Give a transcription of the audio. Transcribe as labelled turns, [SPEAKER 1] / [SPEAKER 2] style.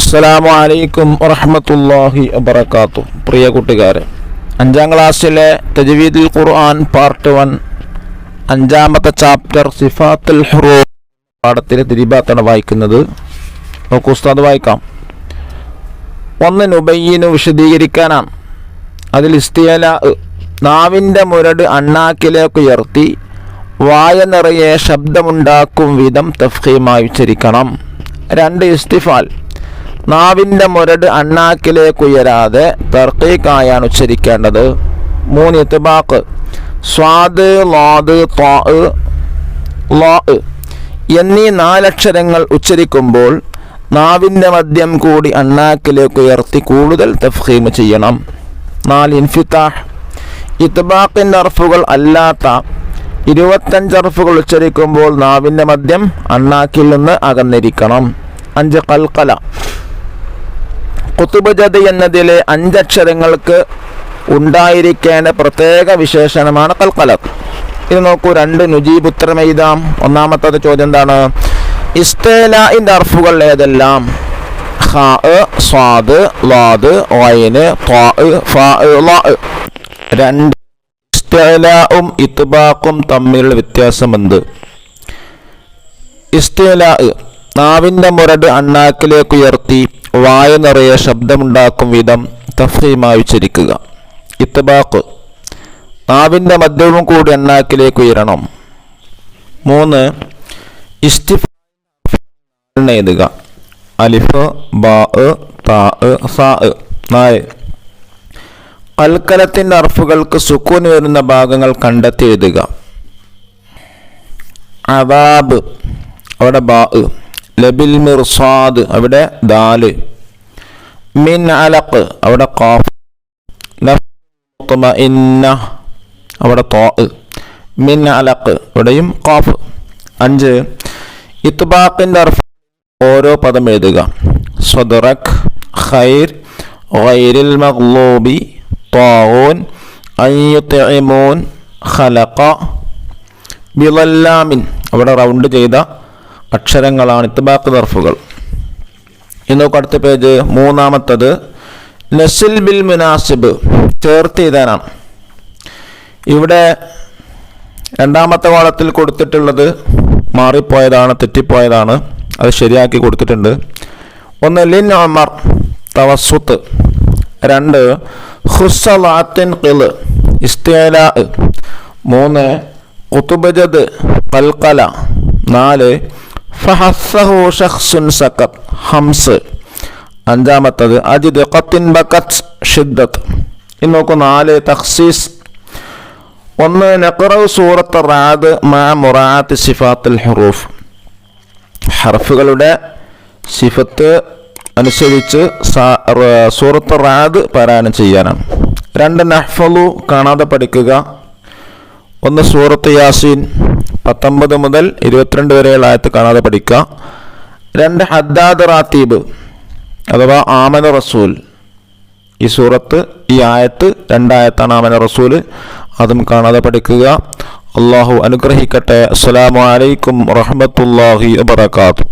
[SPEAKER 1] അസ്സലാമു അലൈക്കും വറഹ്മത്തുള്ളാഹി വബറകാതുഹു. പ്രിയ കൂട്ടുകാരെ, 5ാം ക്ലാസ്സിലെ തജ്വീദുൽ ഖുർആൻ പാർട്ട് 1 5ാമത്തെ ചാപ്റ്റർ സിഫാത്തുൽ ഹുറൂഫ് പാഠത്തിലെ തിരിബാത്താണ് വായിക്കുന്നത്. നമുക്ക് ഉസ്താദ് വായിക്കാം. ഒന്ന് നുബയ്യിനു വിശദീകരിക്കാനാണ്. അതിൽ ഇസ്തിഅല നാവിൻ്റെ മുരട് അണ്ണാക്കിലേക്ക് ഉയർത്തി വായ നിറയെ ശബ്ദമുണ്ടാക്കും വിധം തഫ്ഖീമായി ഉച്ചരിക്കണം. 2 ഇസ്തിഫാൽ നാവിൻ്റെ മുരട് അണ്ണാക്കിലേക്ക് ഉയരാതെ തർക്കീക്കായാണ് ഉച്ചരിക്കേണ്ടത്. 3 ഇത്ബാഖ് സ്വാദ് ലാദ് ത്വാ ലാ എന്നീ 4 അക്ഷരങ്ങൾ ഉച്ചരിക്കുമ്പോൾ നാവിൻ്റെ മധ്യം കൂടി അണ്ണാക്കിലേക്ക് ഉയർത്തി കൂടുതൽ തഫ്ഖീം ചെയ്യണം. 4 ഇൻഫിതാഹ് ഇത്ബാഖിൻ്റെ അർഫുകൾ അല്ലാത്ത 25 അർഫുകൾ ഉച്ചരിക്കുമ്പോൾ നാവിൻ്റെ മധ്യം അണ്ണാക്കിൽ നിന്ന് അകന്നിരിക്കണം. 5 ഖൽഖല ഖുതുബ് ജദ് എന്നതിലെ 5 അക്ഷരങ്ങൾക്ക് ഉണ്ടായിരിക്കേണ്ട പ്രത്യേക വിശേഷണമാണ് ഖൽഖലത്ത്. ഇത് നോക്കൂ, 2 നുജീബ് ഉത്തരം എഴുതാം. ഒന്നാമത്തെ ചോദ്യം എന്താണ്? ഇസ്തിഅലാഇന്റെ അർഫുകൾ ഏതെല്ലാം? ഖാ, സ്വാദ്, ലാദ്, ഐന്, ത്വാ, ഫാ, ലാ. 2 ഇസ്തിഅലാഉം ഇത്ബാഖും തമ്മിലുള്ള വ്യത്യാസമെന്ത്? ഇസ്തിഅലാ നാവിൻ്റെ മുരട് അണ്ണാക്കിലേക്ക് ഉയർത്തി വായ നിറയെ ശബ്ദമുണ്ടാക്കും വിധം തഫ്ഖീമായി ഉച്ചരിക്കുക. ഇത്ബാഖ് നാവിൻ്റെ മധ്യവും കൂടി അണ്ണാക്കിലേക്ക് ഉയരണം. 3 ഇസ്തിഫാൽ എഴുതുക. അലിഫ്, ബാ, താ, സാ. 4 ഖൽഖലത്തിൻ്റെ അർഫുകൾക്ക് സുക്കൂൻ വരുന്ന ഭാഗങ്ങൾ കണ്ടെത്തി എഴുതുക. അദാബ് അവിടെ ബാ, ലബിൽ മിർസാദ് അവിടെ ദാല്, മിൻ അലഖ് അവിടെ ഖാഫ്, മുത്മഇന്ന അവിടെ ത്വാ, മിൻ അലഖ് അവിടെയും ഖാഫ്. 5 ഇത്ബാഖിൻ്റെ അർഫ് ഓരോ പദം എഴുതുക. സദ്റക്, ഖൈർ, ഗൈരിൽ മഗ്ലൂബി, ത്വാഊൻ, അയ്യുത്ഇമൂൻ, ഖലഖ, ബിളല്ലാമിൻ അവിടെ റൗണ്ട് ചെയ്ത അക്ഷരങ്ങളാണ് ഇത്ബാഖ് ദർഫുകൾ. ഇന്നൊക്കെ അടുത്ത പേജ് 3-ാമത്തത് നസിൽ ബിൽ മുനാസിബ് ചേർത്ത് എഴുതാനാണ്. ഇവിടെ 2ാമത്തെ കോളത്തിൽ കൊടുത്തിട്ടുള്ളത് മാറിപ്പോയതാണ്, തെറ്റിപ്പോയതാണ്. അത് ശരിയാക്കി കൊടുത്തിട്ടുണ്ട്. 1 ലിൻ ഉമർ തവസ്സുത്ത്. 2 ഖുസ്സലാത്തിൻ ഖിൽ ഇസ്തിഅലാ. 3 ഖുതുബ് ജദ് ഖൽഖല. 4 ഫഹസ്സഹു ശഖ്സുൻ സഖത്ത് ഹംസ്. 5-ാമത്തത് അജിദ് ഖത്തിൻ ബഖത്ത് ഷിദ്ദത്ത്. ഇനി നോക്കൂ, 4 തഖ്സീസ്. 1 നഖറഉ സൂറത്ത് റാദ് മഅ മുറാഅത്തി സിഫാത്തുൽ ഹുറൂഫ് ഹർഫുകളുടെ സിഫത്ത് അനുസരിച്ച് സൂറത്ത് റാദ് പാരായണം ചെയ്യാനാണ്. 2 നഹ്ഫളു കാണാതെ പഠിക്കുക. 1 സൂറത്ത് യാസീൻ 19 മുതൽ 22 വരെയുള്ള ആയത്ത് കാണാതെ പഠിക്കുക. 2 ഹദ്ദാദ് റാത്തീബ് അഥവാ ആമന റസൂൽ. ഈ സൂറത്ത്, ഈ ആയത്ത് 2 ആയത്താണ് ആമന റസൂൽ. അതും കാണാതെ പഠിക്കുക. അള്ളാഹു അനുഗ്രഹിക്കട്ടെ. അസ്സലാമു അലൈക്കും വറഹ്മത്തുള്ളാഹി വബറകാതുഹു.